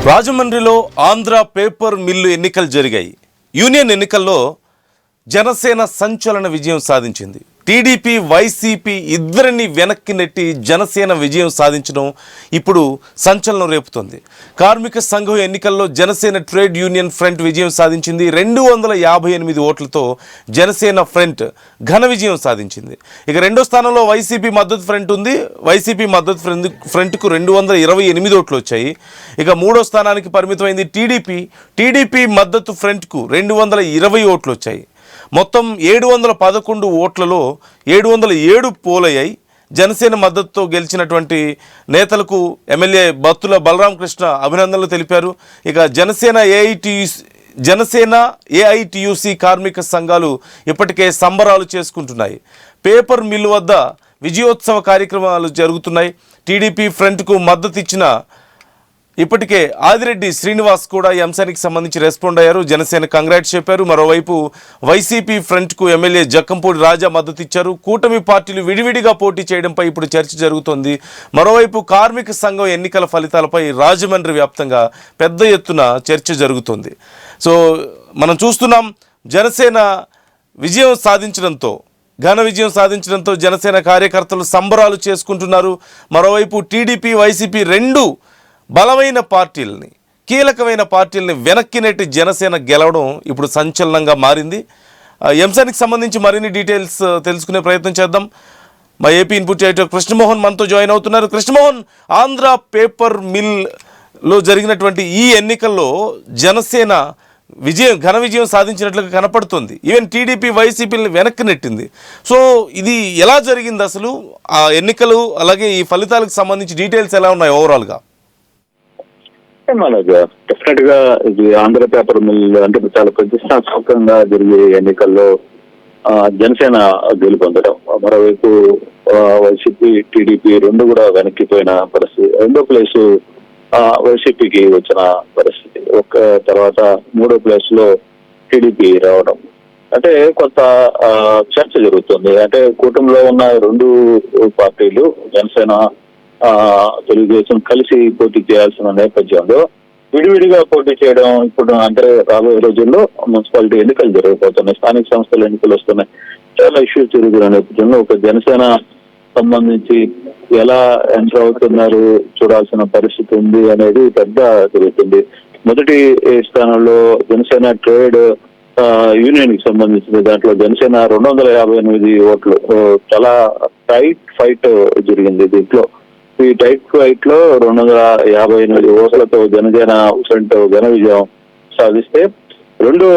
రాజమండ్రిలో Andhra paper mill ఎన్నికలు జరిగాయి. యూనియన్ ఎన్నికల్లో జనసేన సంచలన విజయం సాధించింది. టీడీపీ వైసీపీ ఇద్దరిని వెనక్కి నెట్టి జనసేన విజయం సాధించడం ఇప్పుడు సంచలనం రేపుతోంది. కార్మిక సంఘం ఎన్నికల్లో జనసేన ట్రేడ్ యూనియన్ ఫ్రంట్ విజయం సాధించింది. 258 ఓట్లతో జనసేన ఫ్రంట్ ఘన విజయం సాధించింది. ఇక రెండో స్థానంలో వైసీపీ మద్దతు ఫ్రంట్ ఉంది. వైసీపీ మద్దతు ఫ్రంట్కు 228 ఓట్లు వచ్చాయి. ఇక మూడో స్థానానికి పరిమితమైంది టీడీపీ మద్దతు ఫ్రంట్కు 220 ఓట్లు వచ్చాయి. మొత్తం 711 ఓట్లలో 707 పోలయ్యాయి. జనసేన మద్దతుతో గెలిచినటువంటి నేతలకు ఎమ్మెల్యే బత్తుల బలరామకృష్ణ అభినందనలు తెలిపారు. ఇక జనసేన ఏఐటియుసి కార్మిక సంఘాలు ఇప్పటికే సంబరాలు చేసుకుంటున్నాయి. పేపర్ మిల్లు వద్ద విజయోత్సవ కార్యక్రమాలు జరుగుతున్నాయి. టీడీపీ ఫ్రంట్కు మద్దతు ఇచ్చిన ఇప్పటికే ఆదిరెడ్డి శ్రీనివాస్ కూడా ఈ అంశానికి సంబంధించి రెస్పాండ్ అయ్యారు. జనసేన కంగ్రాట్స్ చెప్పారు. మరోవైపు వైసీపీ ఫ్రంట్కు ఎమ్మెల్యే జక్కంపూడి రాజా మద్దతు ఇచ్చారు. కూటమి పార్టీలు విడివిడిగా పోటీ చేయడంపై ఇప్పుడు చర్చ జరుగుతోంది. మరోవైపు కార్మిక సంఘం ఎన్నికల ఫలితాలపై రాజమండ్రి వ్యాప్తంగా పెద్ద ఎత్తున చర్చ జరుగుతోంది. సో మనం చూస్తున్నాం, జనసేన విజయం సాధించడంతో ఘన విజయం సాధించడంతో జనసేన కార్యకర్తలు సంబరాలు చేసుకుంటున్నారు. మరోవైపు టీడీపీ వైసీపీ రెండు బలమైన పార్టీలని, కీలకమైన పార్టీలని వెనక్కి నెట్టి జనసేన గెలవడం ఇప్పుడు సంచలనంగా మారింది. ఈ అంశానికి సంబంధించి మరిన్ని డీటెయిల్స్ తెలుసుకునే ప్రయత్నం చేద్దాం. మా ఏపీ ఇన్పుట్ ఎడిటర్ కృష్ణమోహన్ మనతో జాయిన్ అవుతున్నారు. కృష్ణమోహన్, ఆంధ్ర పేపర్ మిల్లో జరిగినటువంటి ఈ ఎన్నికల్లో జనసేన ఘన విజయం సాధించినట్లుగా కనపడుతుంది. ఈవెన్ టీడీపీ వైసీపీని వెనక్కి నెట్టింది. సో ఇది ఎలా జరిగింది అసలు, ఆ ఎన్నికలు అలాగే ఈ ఫలితాలకు సంబంధించి డీటెయిల్స్ ఎలా ఉన్నాయి ఓవరాల్గా? అలాగా డెఫినెట్ గా ఇది ఆంధ్ర పేపర్ మిల్ అంటే చాలా ప్రతిష్టాత్మకంగా జరిగే ఎన్నికల్లో జనసేన గెలుపొందడం, మరోవైపు వైసీపీ టీడీపీ రెండు కూడా వెనక్కిపోయిన పరిస్థితి. రెండో ప్లేసు వైసీపీకి వచ్చిన పరిస్థితి. తర్వాత మూడో ప్లేస్ లో టీడీపీ రావడం అంటే కొంత చర్చ జరుగుతుంది. అంటే కూటమిలో ఉన్న రెండు పార్టీలు జనసేన తెలుగుదేశం కలిసి పోటీ చేయాల్సిన నేపథ్యంలో విడివిడిగా పోటీ చేయడం ఇప్పుడు అంటే రాబోయే రోజుల్లో మున్సిపాలిటీ ఎన్నికలు జరగబోతున్నాయి, స్థానిక సంస్థల ఎన్నికలు వస్తున్నాయి, చాలా ఇష్యూస్ జరుగుతున్న నేపథ్యంలో ఒక జనసేన సంబంధించి ఎలా ఎంటర్ అవుతున్నారు చూడాల్సిన పరిస్థితి ఉంది అనేది పెద్ద జరుగుతుంది. మొదటి స్థానంలో జనసేన ట్రేడ్ యూనియన్ కి సంబంధించిన దాంట్లో జనసేన 258 ఓట్లు, చాలా టైట్ ఫైట్ జరిగింది. దీంట్లో ఈ టైట్ ఫైట్ లో 258 ఓట్లతో జనసేన ఫ్రంట్ ఘన విజయం సాధిస్తే, రెండో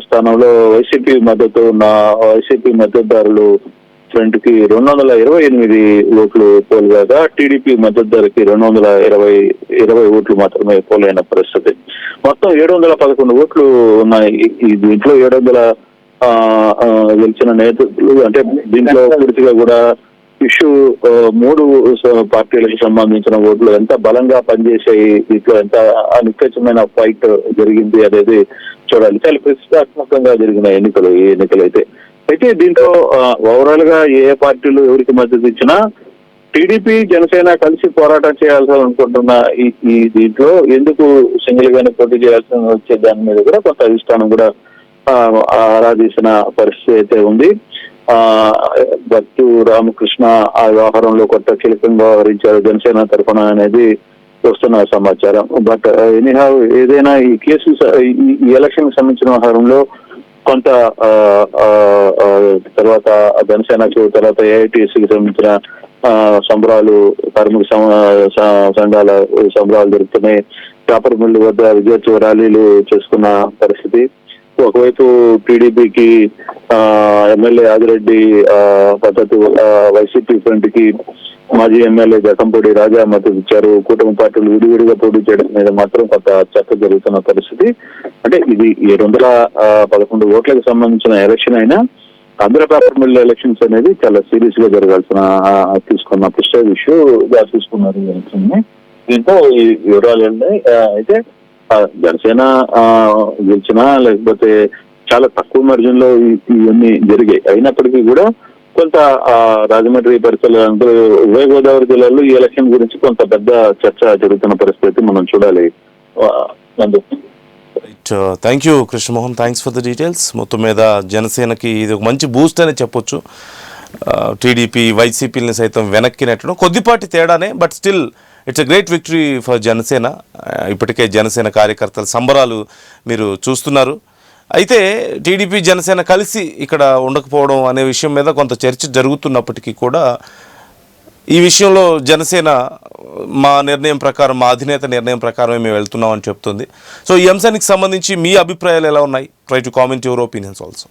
స్థానంలో వైసీపీ మద్దతుదారులు ఫ్రంట్ కి 228 ఓట్లు పోలుగా టీడీపీ మద్దతుదారుకి 220 ఓట్లు మాత్రమే పోలైన పరిస్థితి. మొత్తం 711 ఓట్లు ఉన్నాయి. దీంట్లో 700 గెలిచిన నేతలు అంటే దీంట్లో పూర్తిగా కూడా ఇష్యూ మూడు పార్టీలకు సంబంధించిన ఓట్లు ఎంత బలంగా పనిచేసాయి, దీంట్లో ఎంత నిక్కచ్చమైన ఫైట్ జరిగింది అనేది చూడాలి. చాలా ప్రతిష్టాత్మకంగా జరిగిన ఎన్నికలు ఈ ఎన్నికలు అయితే దీంట్లో ఓవరాల్ గా ఏ పార్టీలు ఎవరికి మద్దతు ఇచ్చినా టీడీపీ జనసేన కలిసి పోరాటం చేయాల్సి అనుకుంటున్న ఈ దీంట్లో ఎందుకు సింగిల్ గానే పోటీ చేయాల్సి వచ్చే దాని మీద కూడా కొంత అధిష్టానం కూడా ఆరాధించిన పరిస్థితి అయితే ఉంది. బత్తు రామకృష్ణ ఆ వ్యవహారంలో కొత్త కీలకంగా వ్యవహరించారు జనసేన తరఫున అనేది వస్తున్న సమాచారం. బట్ ఎనీహౌ ఏదైనా ఈ కేసు ఈ ఎలక్షన్ కి సంబంధించిన వ్యవహారంలో కొంత తర్వాత జనసేనకు తర్వాత ఏఐటీసీకి సంబంధించిన సంబరాలు, కార్మిక సంఘాల సంబరాలు జరుగుతున్నాయి. పేపర్ మిల్లు వద్ద విజయోత్సవ ర్యాలీలు చేసుకున్న పరిస్థితి. ఒకవైపు టీడీపీకి ఎమ్మెల్యే ఆదిరెడ్డి మద్దతు, వైసీపీ ఫ్రంట్ కి మాజీ ఎమ్మెల్యే జక్కంపూడి రాజా మద్దతు ఇచ్చారు. కూటమి పార్టీలు విడివిడిగా పోటీ చేయడం మీద మాత్రం కొంత చర్చ జరుగుతున్న పరిస్థితి. అంటే ఇది 711 ఓట్లకు సంబంధించిన ఎలక్షన్ అయినా ఆంధ్ర పేపర్ మిల్ ఎలక్షన్స్ అనేది చాలా సీరియస్ గా జరగాల్సిన తీసుకున్న ప్రెస్టేజ్ ఇష్యూ గా తీసుకున్నారు ఎలక్షన్ ని. దీంతో ఈ వివరాలు అయితే జనసేన గెలిచినా లేకపోతే చాలా తక్కువ మార్జిన్ లో ఇవన్నీ జరిగాయి. అయినప్పటికీ కూడా కొంత రాజమండ్రి పరిసరాలు ఉభయ గోదావరి జిల్లాలో ఈ ఎలక్షన్ గురించి కొంత పెద్ద చర్చ జరుగుతున్న పరిస్థితి మనం చూడాలి నందు. Thank you Krishnamohan, thanks for the details. మొత్తం మీద జనసేనకి ఇది ఒక మంచి బూస్ట్ అనే చెప్పొచ్చు. టీడీపీ వైసీపీని సైతం వెనక్కి నెట్టడం కొద్దిపాటి తేడానే, but still it's a great victory for Janasena. ఇప్పటికే జనసేన కార్యకర్తల సంబరాలు మీరు చూస్తున్నారు. అయితే టీడీపీ జనసేన కలిసి ఇక్కడ ఉండకపోవడం అనే విషయం మీద కొంత చర్చ జరుగుతున్నప్పటికీ కూడా ఈ విషయంలో జనసేన మా నిర్ణయం ప్రకారం, మా అధినేత నిర్ణయం ప్రకారమే మేము వెళ్తున్నాం అని చెప్తుంది. సో ఈ అంశానికి సంబంధించి మీ అభిప్రాయాలు ఎలా ఉన్నాయి? Try to comment your opinions also.